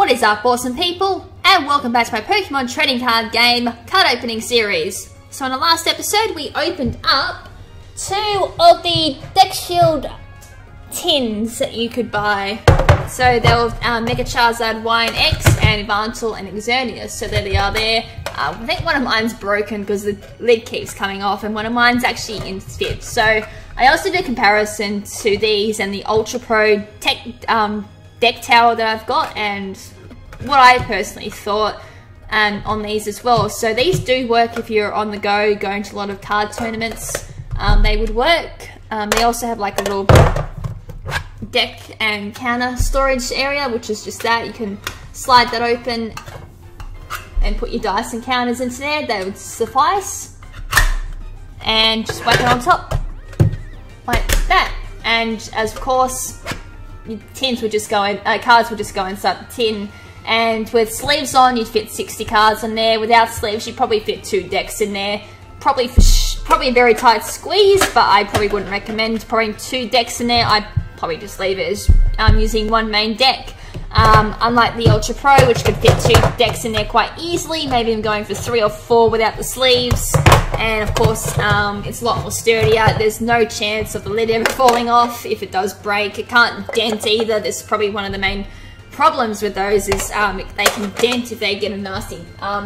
What is up, awesome people, and welcome back to my Pokemon trading card game card opening series. So in the last episode we opened up 2 of the Deck Shield tins that you could buy. So they were Mega Charizard Y and X and Yveltal and Xerneas. So there they are there. I think one of mine's broken because the lid keeps coming off, and one of mine's actually in fit. So I also did a comparison to these and the Ultra Pro Tech deck tower that I've got, and what I personally thought on these as well. So these do work if you're on the go, going to a lot of card tournaments. They would work. They also have like a little deck and counter storage area, which is just that. You can slide that open and put your dice and counters into there. They would suffice. And just whack it on top like that. And as of course, tins would just go in, cards would just go inside the tin, and with sleeves on you'd fit 60 cards in there. Without sleeves you'd probably fit 2 decks in there, probably a very tight squeeze, but I probably wouldn't recommend putting 2 decks in there. I'd probably just leave it as using one main deck, unlike the Ultra Pro, which could fit 2 decks in there quite easily, maybe even going for 3 or 4 without the sleeves. And of course, it's a lot more sturdier. There's no chance of the lid ever falling off. If it does break, it can't dent either. This is probably one of the main problems with those, is they can dent if they get a nasty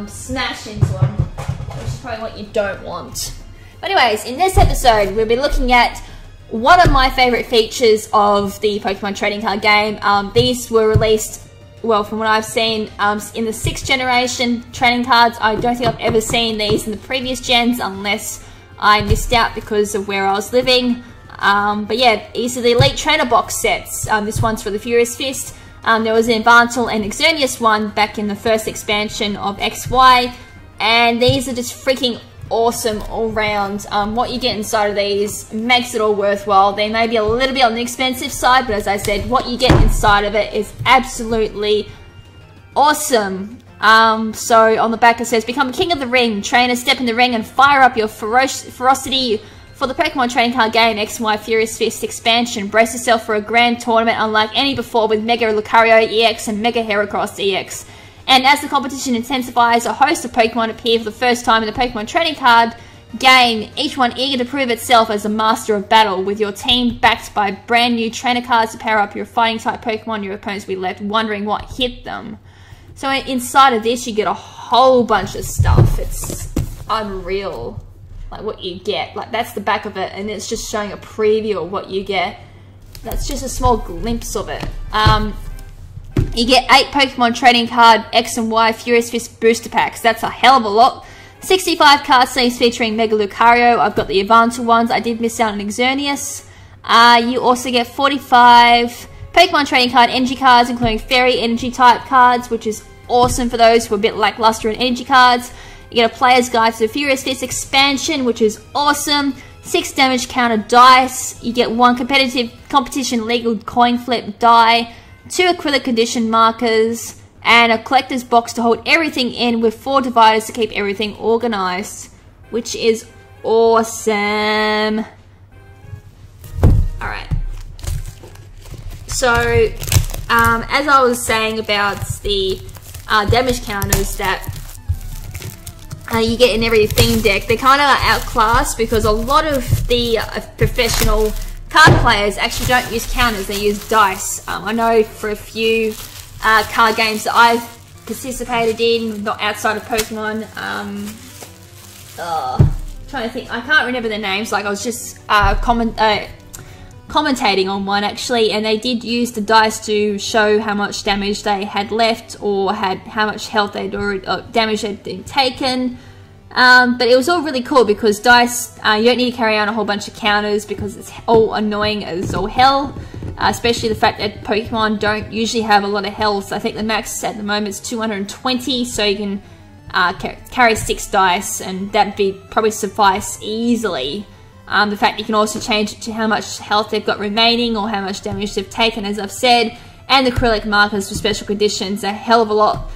smash into them, which is probably what you don't want. But anyways, in this episode, we'll be looking at one of my favourite features of the Pokemon trading card game. These were released, well, from what I've seen, in the 6th generation trading cards. I don't think I've ever seen these in the previous gens, unless I missed out because of where I was living. But yeah, these are the Elite Trainer box sets. This one's for the Furious Fist. There was an Yveltal and Xerneas one back in the first expansion of XY, and these are just freaking awesome all round. What you get inside of these makes it all worthwhile. They may be a little bit on the expensive side, but as I said, what you get inside of it is absolutely awesome. So on the back it says, become king of the ring, trainer, step in the ring and fire up your ferocity for the Pokemon trading card game XY Furious Fist expansion. Brace yourself for a grand tournament unlike any before with Mega Lucario EX and Mega Heracross EX. And as the competition intensifies, a host of Pokemon appear for the first time in the Pokemon trading card game, each one eager to prove itself as a master of battle, with your team backed by brand new trainer cards to power up your fighting type Pokemon. Your opponents will be left wondering what hit them. So inside of this you get a whole bunch of stuff. It's unreal, like what you get. Like that's the back of it, and it's just showing a preview of what you get. That's just a small glimpse of it. You get 8 Pokemon trading card X and Y Furious Fist booster packs. That's a hell of a lot. 65 card sleeves featuring Mega Lucario. I've got the Yveltal ones. I did miss out on Xerneas. You also get 45 Pokemon trading card energy cards, including fairy energy type cards, which is awesome for those who are a bit lackluster in energy cards. You get a player's guide to the Furious Fist expansion, which is awesome. 6 damage counter dice. You get 1 competition legal coin flip die, 2 acrylic condition markers, and a collector's box to hold everything in, with 4 dividers to keep everything organized, which is awesome. Alright. So, as I was saying about the damage counters that you get in every theme deck, they're kind of outclassed because a lot of the professional card players actually don't use counters, they use dice. I know for a few card games that I've participated in, not outside of Pokemon, trying to think, I can't remember the names. Like I was just commentating on one actually, and they did use the dice to show how much damage they had left, or how much health they'd already damage had been taken. But it was all really cool because dice, you don't need to carry on a whole bunch of counters because it's all annoying as all hell. Especially the fact that Pokemon don't usually have a lot of health. I think the max at the moment is 220, so you can carry 6 dice, and that'd be probably suffice easily. The fact you can also change it to how much health they've got remaining or how much damage they've taken, as I've said, and the acrylic markers for special conditions are a hell of a lot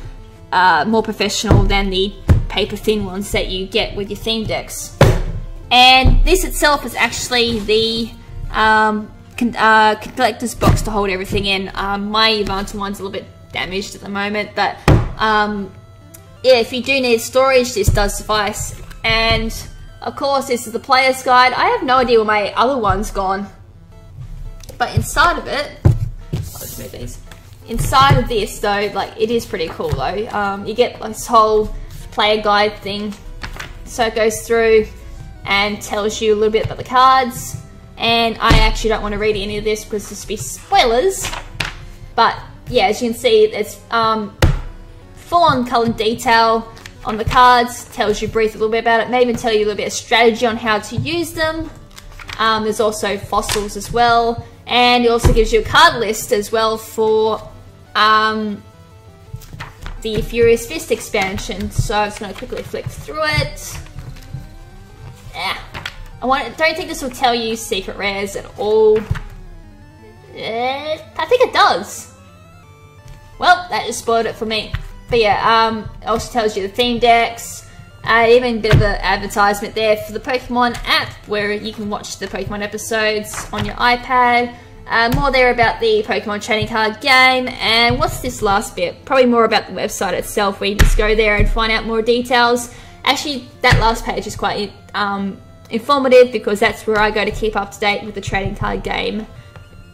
more professional than the paper thin ones that you get with your theme decks. And this itself is actually the collector's box to hold everything in. My Yveltal one's a little bit damaged at the moment, but yeah, if you do need storage, this does suffice. And of course, this is the player's guide. I have no idea where my other one's gone, but inside of it, I'll just move these. Inside of this though, like, it is pretty cool though. You get this whole player guide thing, so it goes through and tells you a little bit about the cards. And I actually don't want to read any of this because this would be spoilers, but yeah, as you can see, it's full-on colour detail on the cards, tells you briefly a little bit about it, may even tell you a little bit of strategy on how to use them. There's also fossils as well, and it also gives you a card list as well for the Furious Fist expansion. So I'm just going to quickly flick through it. Yeah. Don't think this will tell you secret rares at all. I think it does. Well, that just spoiled it for me. But yeah, it also tells you the theme decks. Even a bit of an advertisement there for the Pokemon app, where you can watch the Pokemon episodes on your iPad. More there about the Pokemon trading card game. And what's this last bit? Probably more about the website itself, where you just go there and find out more details. Actually, that last page is quite informative, because that's where I go to keep up to date with the trading card game,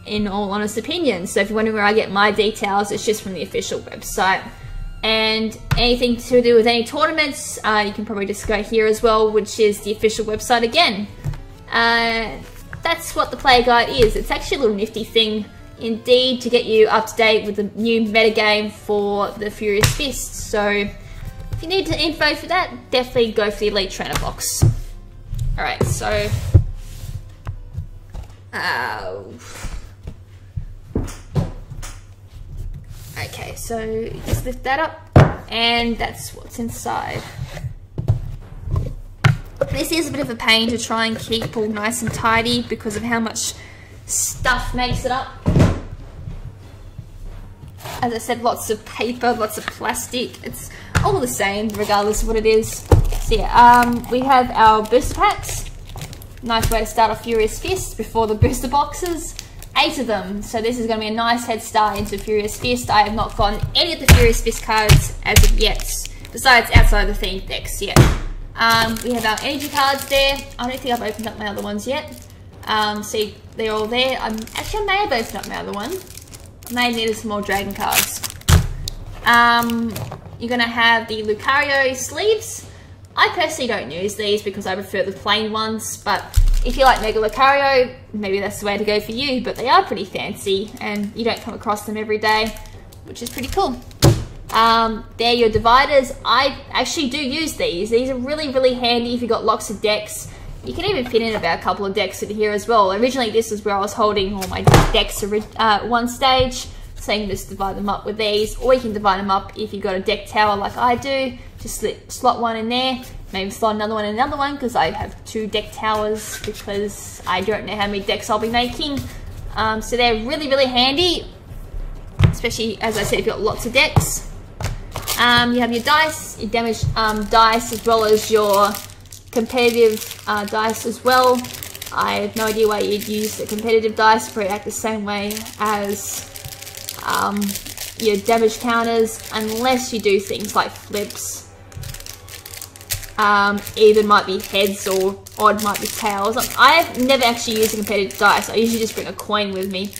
in all honest opinion. So if you're wondering where I get my details, it's just from the official website. And anything to do with any tournaments, you can probably just go here as well, which is the official website again. That's what the player guide is. It's actually a little nifty thing indeed to get you up to date with the new metagame for the Furious Fist. So if you need info for that, definitely go for the Elite Trainer box. Alright, so okay, so just lift that up, and that's what's inside. This is a bit of a pain to try and keep all nice and tidy because of how much stuff makes it up. As I said, lots of paper, lots of plastic. It's all the same regardless of what it is. So yeah, we have our booster packs. Nice way to start off Furious Fist before the booster boxes. 8 of them, so this is going to be a nice head start into Furious Fist. I have not gotten any of the Furious Fist cards as of yet, besides outside of the themed decks yet. We have our energy cards there. I don't think I've opened up my other ones yet. See, they're all there. Actually, I may have opened up my other one. I may have needed some more dragon cards. You're going to have the Lucario sleeves. I personally don't use these because I prefer the plain ones, but if you like Mega Lucario, maybe that's the way to go for you, but they are pretty fancy and you don't come across them every day, which is pretty cool. They're your dividers. I actually do use these. These are really, really handy if you've got lots of decks. You can even fit in about a couple of decks in here as well. Originally, this is where I was holding all my decks at one stage, so you can just divide them up with these, or you can divide them up if you've got a deck tower like I do. Just slot one in there, maybe slot another one in another one, because I have 2 deck towers because I don't know how many decks I'll be making. So they're really, really handy, especially, as I said, if you've got lots of decks. You have your dice, your damage dice, as well as your competitive dice as well. I have no idea why you'd use the competitive dice, probably act the same way as your damage counters, unless you do things like flips. Either might be heads or odd might be tails. I've never actually used a competitive dice. I usually just bring a coin with me,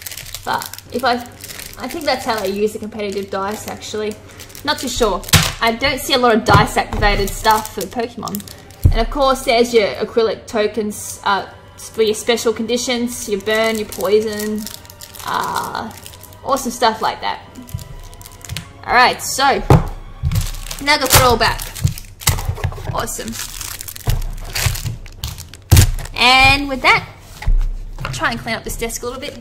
but I think that's how they use the competitive dice actually. Not too sure. I don't see a lot of dice activated stuff for Pokemon. And of course there's your acrylic tokens for your special conditions, your burn, your poison, awesome stuff like that. Alright, so now go put it all back. Awesome. And with that, try and clean up this desk a little bit.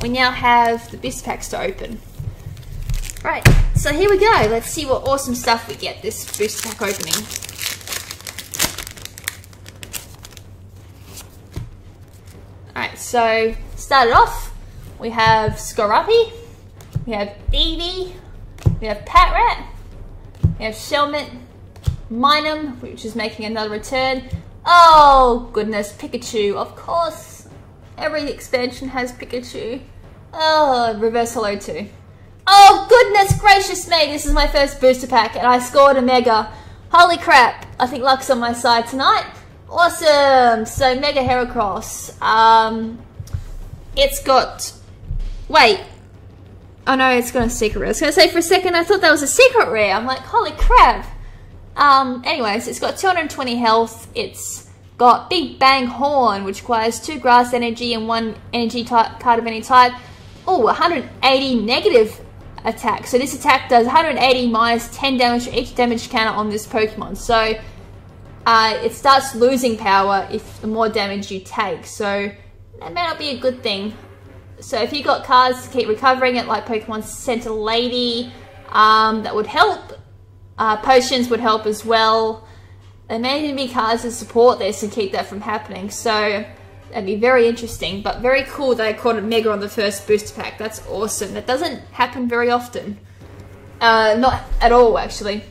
We now have the booster packs to open. Right, so here we go. Let's see what awesome stuff we get this booster pack opening. Alright, so started off, we have Scorupi, we have Eevee, we have Patrat, we have Shelmet, Minun, which is making another return. Oh goodness, Pikachu, of course. Every expansion has Pikachu. Oh, reverse holo too. Oh, goodness gracious me. This is my first booster pack and I scored a mega. Holy crap. I think luck's on my side tonight. Awesome. So, Mega Heracross. It's got... Wait. Oh no, it's got a secret rare. I was going to say for a second, I thought that was a secret rare. I'm like, holy crap. Anyways, it's got 220 health. It's got Big Bang Horn, which requires 2 grass energy and 1 energy type, card of any type. Oh, 180 negative attack. So this attack does 180 minus 10 damage for each damage counter on this Pokemon. So it starts losing power if the more damage you take. So that may not be a good thing. So if you got cards to keep recovering it, like Pokemon Center Lady, that would help. Potions would help as well. There may even be cards to support this and keep that from happening. So that'd be very interesting, but very cool that I caught a Mega on the first booster pack. That's awesome. That doesn't happen very often. Not at all, actually.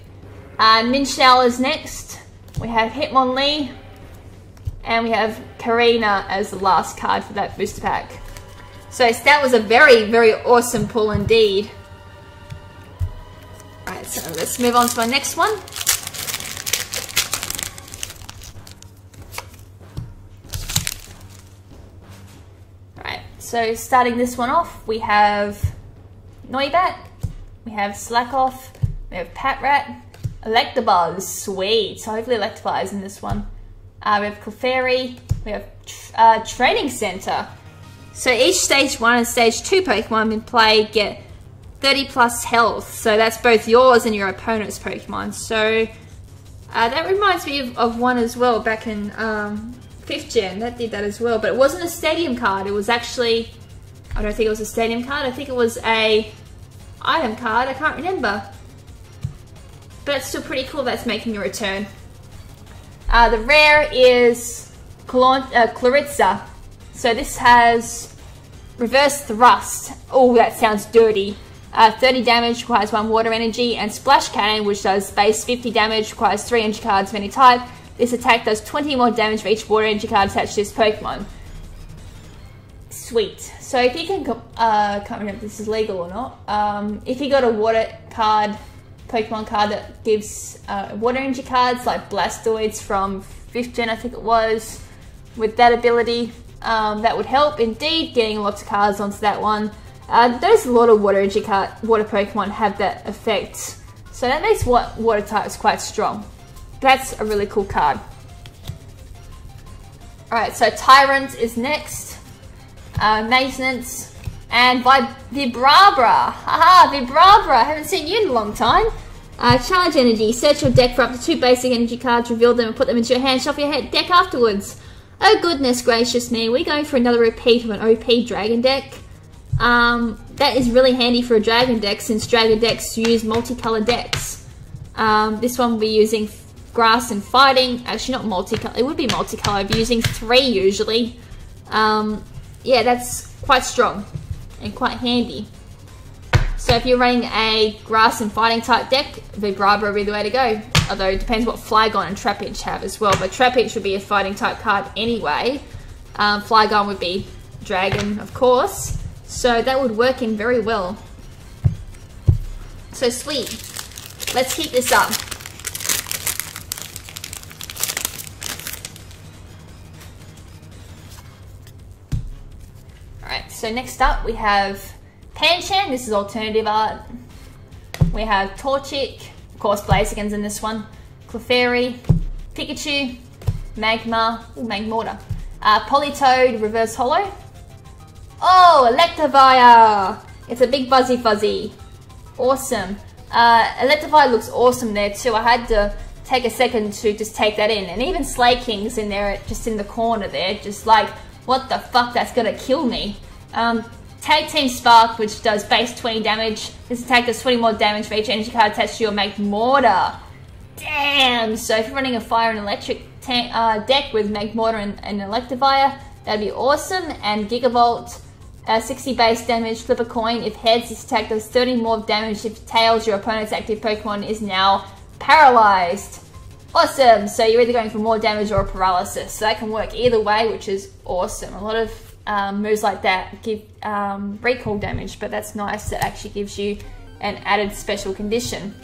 Minshell is next. We have Hitmonlee. And we have Karina as the last card for that booster pack. So that was a very, very awesome pull indeed. Alright, so let's move on to my next one. Alright, so starting this one off, we have Noibat, we have Slackoff, we have Patrat, Electabuzz, sweet. So hopefully Electabuzz is in this one. We have Clefairy, we have Training Center. So each stage 1 and stage 2 Pokemon in play get 30 plus health. So that's both yours and your opponent's Pokemon. So that reminds me of one as well back in 5th gen. That did that as well. But it wasn't a stadium card. It was actually, I don't think it was a stadium card. I think it was a item card. I can't remember. But it's still pretty cool that's making a return. The rare is Claritza. So this has Reverse Thrust. Oh, that sounds dirty. 30 damage, requires 1 water energy, and Splash Cannon, which does base 50 damage, requires 3 energy cards of any type. This attack does 20 more damage for each water energy card attached to this Pokemon. Sweet. So if you can, can't remember if this is legal or not. If you got a water card, Pokemon card that gives water energy cards, like Blastoids from 5th gen, I think it was, with that ability, that would help indeed, getting lots of cards onto that one. There's a lot of water Pokemon have that effect, so that makes water types quite strong. That's a really cool card. Alright, so Tyrant is next, Maintenance, and Vibrabra. Haha, Vibrabra, I haven't seen you in a long time. Charge Energy, search your deck for up to 2 basic energy cards, reveal them and put them into your hand, shuffle your deck afterwards. Oh goodness gracious me, we're going for another repeat of an OP Dragon deck. That is really handy for a Dragon deck since Dragon decks use multicolored decks. This one will be using Grass and Fighting. Actually not multicolored, it would be multicolored. I'd be using 3 usually. Yeah, that's quite strong and quite handy. So if you're running a Grass and Fighting type deck, Vibrabra would be the way to go. Although it depends what Flygon and Trapinch have as well. But Trapinch would be a fighting type card anyway. Flygon would be Dragon, of course. So that would work in very well. So sweet. Let's keep this up. Alright, so next up we have Pancham. This is alternative art. We have Torchic. Of course, Blaziken's in this one. Clefairy, Pikachu, Magma, Magmortar, Politoed, Reverse Holo. Oh, Electivire! It's a big Buzzy Fuzzy. Awesome. Electivire looks awesome there too. I had to take a second to just take that in. And even Slaking's in there, just in the corner there. Just like, what the fuck, that's gonna kill me. Tag Team Spark, which does base 20 damage. This attack does 20 more damage for each energy card attached to your Magmortar. Damn! So if you're running a Fire and Electric deck with Magmortar and Electivire, that'd be awesome. And Gigavolt, 60 base damage, flip a coin. If heads, this attack does 30 more damage. If tails, your opponent's active Pokemon is now paralyzed. Awesome! So you're either going for more damage or paralysis. So that can work either way, which is awesome. A lot of moves like that give recall damage, but that's nice. That actually gives you an added special condition.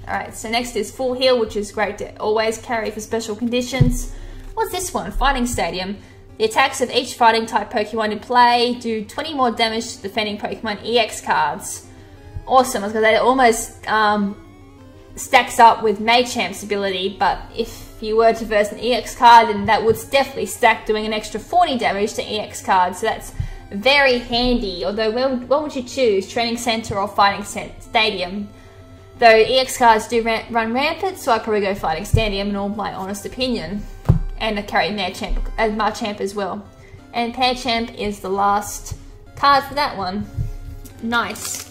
Alright, so next is Full Heal, which is great to always carry for special conditions. What's this one? Fighting Stadium. The attacks of each fighting type Pokemon in play do 20 more damage to defending Pokemon EX cards. Awesome. I was going to say it almost stacks up with Machamp's ability, but if you were to verse an EX card, then that would definitely stack, doing an extra 40 damage to EX cards. So that's very handy. Although, what would you choose? Training Center or Fighting Stadium? Though EX cards do run rampant, so I'd probably go Fighting Stadium in all my honest opinion. And I carry Machamp as well. And Pancham is the last card for that one. Nice.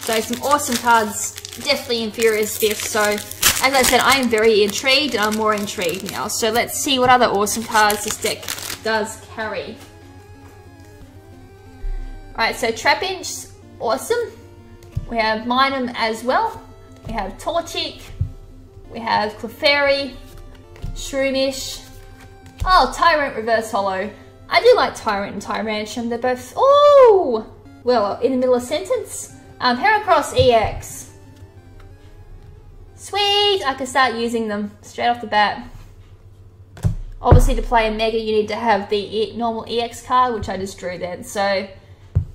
So some awesome cards, definitely inferior as fifth. So as I said, I am very intrigued, and I'm more intrigued now. So let's see what other awesome cards this deck does carry. Alright, so Trapinch, awesome. We have Minun as well. We have Torchic. We have Clefairy. Shroomish. Oh, Tyrant Reverse Holo. I do like Tyrant and Tyrantrum. They're both... Oh! Well, in the middle of sentence. Heracross EX. Sweet! I can start using them straight off the bat. Obviously, to play a Mega, you need to have the normal EX card, which I just drew then. So,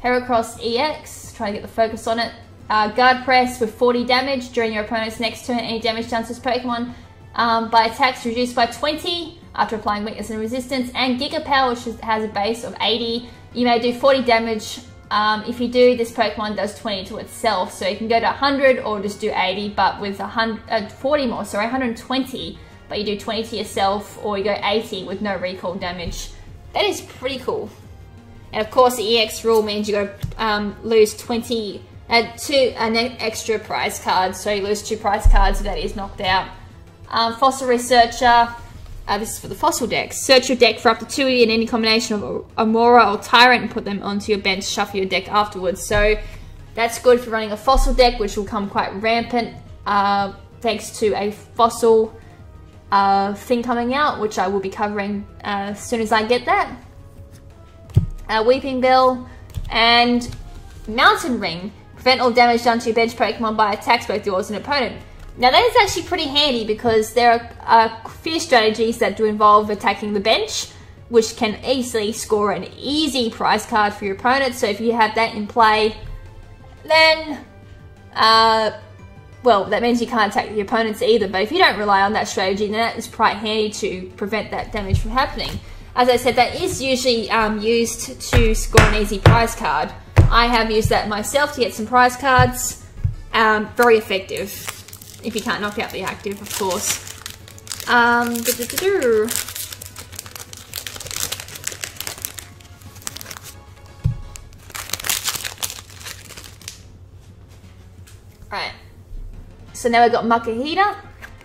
Heracross EX. Try to get the focus on it. Guard Press with 40 damage during your opponent's next turn. Any damage done to this Pokemon by attacks reduced by 20 after applying weakness and resistance. And Giga Power, which has a base of 80. You may do 40 damage. If you do, this Pokemon does 20 to itself. So you can go to 100 or just do 80, but with 40 more, sorry, 120. But you do 20 to yourself, or you go 80 with no recall damage. That is pretty cool. And of course, the EX rule means you go lose 20... an extra prize card, so you lose 2 prize cards if that is knocked out. Fossil Researcher, this is for the fossil deck. Search your deck for up to 2 in any combination of Amora or Tyrant and put them onto your bench, shuffle your deck afterwards. So that's good for running a fossil deck, which will come quite rampant thanks to a fossil thing coming out, which I will be covering as soon as I get that. Weeping Bell and Mountain Ring. Prevent all damage done to your bench Pokemon by attacks both yours and opponent. Now that is actually pretty handy because there are a few strategies that do involve attacking the bench, which can easily score an easy prize card for your opponent. So if you have that in play, then, well, that means you can't attack your opponents either. But if you don't rely on that strategy, then that is quite handy to prevent that damage from happening. As I said, that is usually used to score an easy prize card. I have used that myself to get some prize cards. Very effective. If you can't knock out the active, of course. Right. So now we've got Makahita.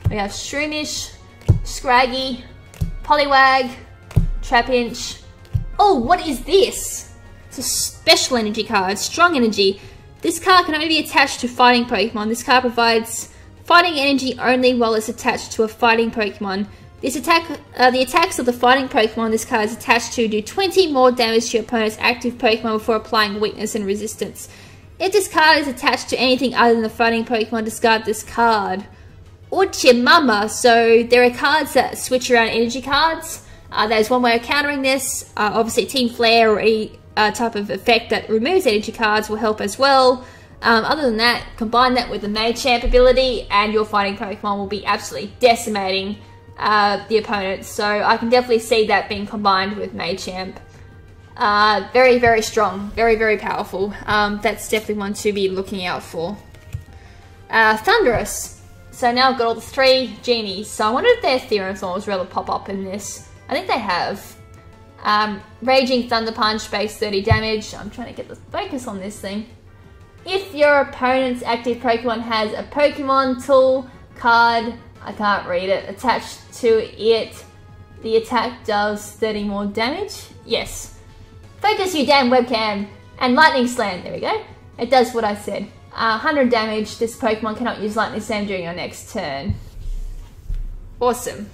We have Shroomish, Scraggy, Poliwag, Trapinch. Oh, what is this? It's a special energy card, Strong Energy. This card can only be attached to fighting Pokemon. This card provides fighting energy only while it's attached to a fighting Pokemon. The attacks of the fighting Pokemon this card is attached to do 20 more damage to your opponent's active Pokemon before applying weakness and resistance. If this card is attached to anything other than the fighting Pokemon, discard this card. Uchimama. So there are cards that switch around energy cards. There's one way of countering this. Obviously Team Flare or any type of effect that removes energy cards will help as well. Other than that, combine that with the Machamp ability and your fighting Pokemon will be absolutely decimating the opponent. So I can definitely see that being combined with Machamp. Very, very strong. Very, very powerful. That's definitely one to be looking out for. Thunderous. So now I've got all the 3 genies. So I wonder if their Theorem Swords will pop up in this. I think they have. Raging Thunder Punch, base 30 damage. I'm trying to get the focus on this thing. If your opponent's active Pokemon has a Pokemon Tool card, I can't read it, attached to it, the attack does 30 more damage. Yes. Focus, you damn webcam. And Lightning Slam, there we go. It does what I said. 100 damage. This Pokemon cannot use Lightning Slam during your next turn. Awesome.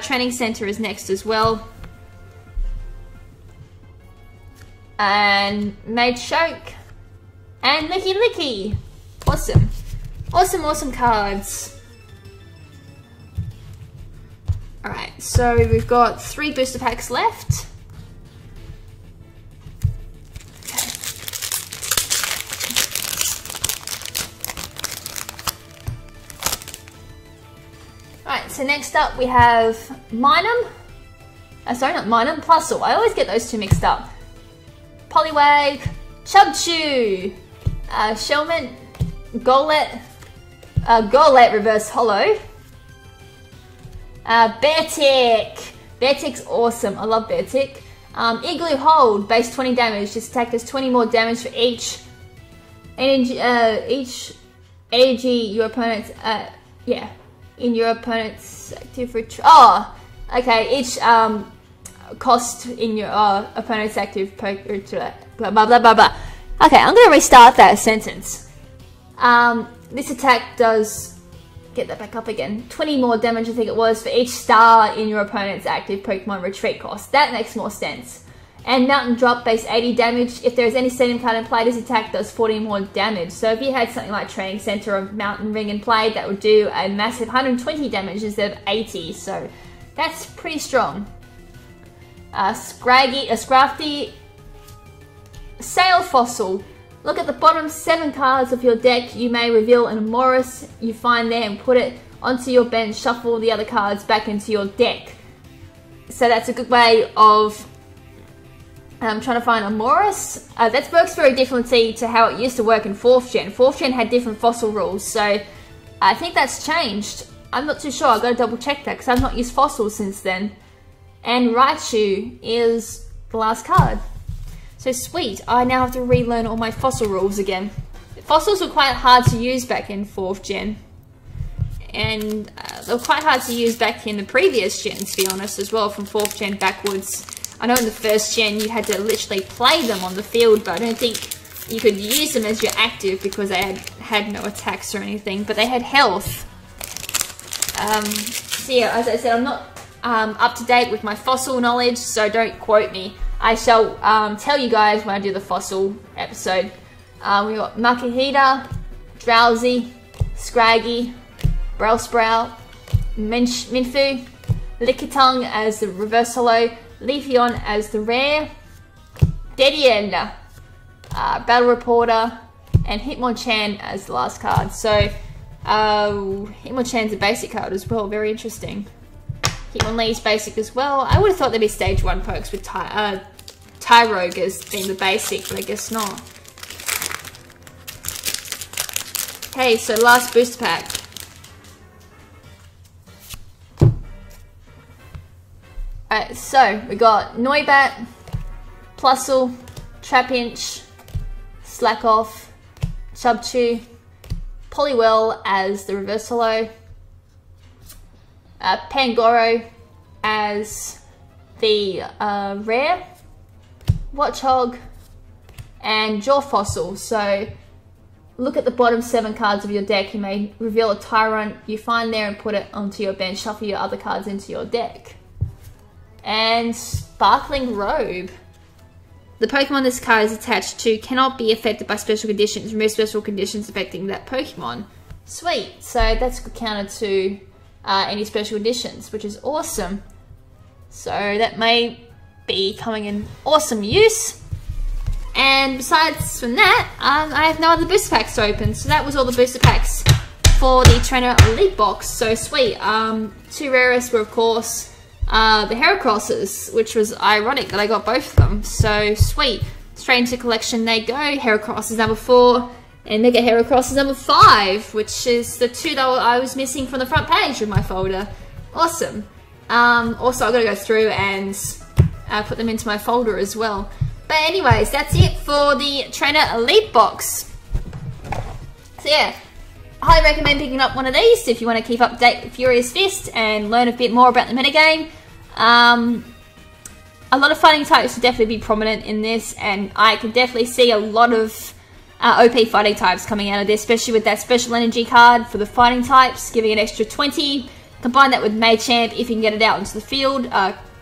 Training Center is next as well. and Made Choke, and Licky Licky. Awesome. Awesome, awesome cards. Alright, so we've got 3 booster packs left. Alright, so next up we have Minum. Sorry, not Minum, Plusle. I always get those two mixed up. Poliwag, Chubchoo, Shelmet, Golett, Golett Reverse Holo, Beartick. Beartick's awesome. I love Beartick. Igloo Hold, base 20 damage. This attack does 20 more damage for each energy your opponent's in your opponent's active retreat. Oh, okay. Each cost in your opponent's active retreat. Blah blah blah blah blah. Okay, I'm gonna restart that sentence. This attack does, get that back up again, 20 more damage I think it was for each star in your opponent's active Pokemon retreat cost. That makes more sense. And Mountain Drop, base 80 damage. If there is any stadium card in play, this attack does 40 more damage. So if you had something like Training Center or Mountain Ring in play, that would do a massive 120 damage instead of 80. So that's pretty strong. Scrafty, Sail Fossil. Look at the bottom 7 cards of your deck. You may reveal an Amoris you find there and put it onto your bench. Shuffle the other cards back into your deck. So that's a good way of trying to find Amoris. That works very differently to how it used to work in 4th Gen. 4th Gen had different fossil rules, so I think that's changed. I'm not too sure. I've got to double check that because I've not used fossils since then. And Raichu is the last card. So sweet, I now have to relearn all my fossil rules again. Fossils were quite hard to use back in 4th Gen. And they were quite hard to use back in the previous gen, to be honest, as well, from 4th Gen backwards. I know in the 1st Gen you had to literally play them on the field, but I don't think you could use them as your active because they had no attacks or anything, but they had health. So yeah, as I said, I'm not up to date with my fossil knowledge, so don't quote me. I shall tell you guys when I do the fossil episode. We got Makihita, Drowsy, Scraggy, Bellsprout, Minfu, Lickitung as the reverse holo, Leafeon as the rare, Dedienne, Battle Reporter, and Hitmonchan as the last card. So Hitmonchan's a basic card as well, very interesting. Hitmonlee's basic as well. I would have thought there'd be stage 1 pokes with Tyrogue as being the basic, but I guess not. Okay, so last booster pack. Alright, so we got Noibat, Plusle, Trapinch, Slackoff, Chubchoo, Poliwhirl as the reverse holo, Pangoro as the rare, Watchog, and Jaw Fossil. So look at the bottom 7 cards of your deck. You may reveal a Tyrant you find there and put it onto your bench. Shuffle your other cards into your deck. And Sparkling Robe. The Pokemon this card is attached to cannot be affected by special conditions. Remove special conditions affecting that Pokemon. Sweet. So that's counter to any special conditions, which is awesome. So that may be coming in awesome use. And besides from that, I have no other booster packs to open. So that was all the booster packs for the Trainer Elite box. So sweet. 2 rarest were of course the Heracrosses, which was ironic that I got both of them. So sweet. Straight into collection they go. Heracross is number 4 and Mega Heracross is number 5, which is the 2 that I was missing from the front page of my folder. Awesome. Also I've got to go through and put them into my folder as well. But anyways, that's it for the Trainer Elite box. So yeah, I highly recommend picking up one of these if you want to keep up to date with Furious Fist and learn a bit more about the metagame. A lot of fighting types will definitely be prominent in this, and I can definitely see a lot of OP fighting types coming out of this, especially with that special energy card for the fighting types, giving an extra 20. Combine that with Machamp if you can get it out into the field.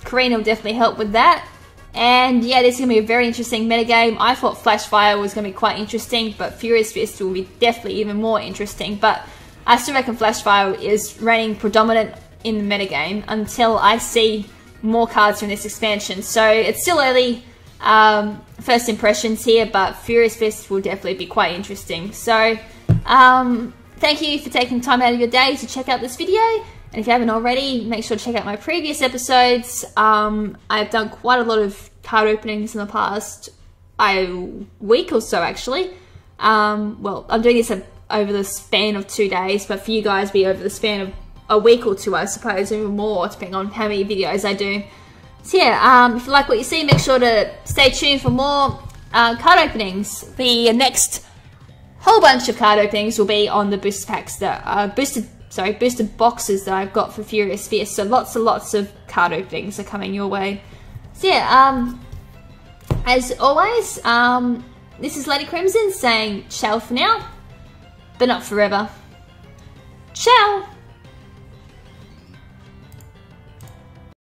Karina will definitely help with that. And yeah, this is going to be a very interesting metagame. I thought Flash Fire was going to be quite interesting, but Furious Fist will be definitely even more interesting. But I still reckon Flash Fire is reigning predominant in the metagame until I see more cards from this expansion. So it's still early first impressions here, but Furious Fist will definitely be quite interesting. So thank you for taking time out of your day to check out this video. And if you haven't already, make sure to check out my previous episodes. I've done quite a lot of card openings in the past week or so, actually. Well, I'm doing this over the span of 2 days, but for you guys, be over the span of a week or two, I suppose, even more, depending on how many videos I do. So yeah, if you like what you see, make sure to stay tuned for more card openings. The next whole bunch of card openings will be on the booster packs that are boosted boxes that I've got for Furious Fist. So lots and lots of card openings are coming your way. So yeah, as always, this is Lady KrimZen saying ciao for now, but not forever. Ciao!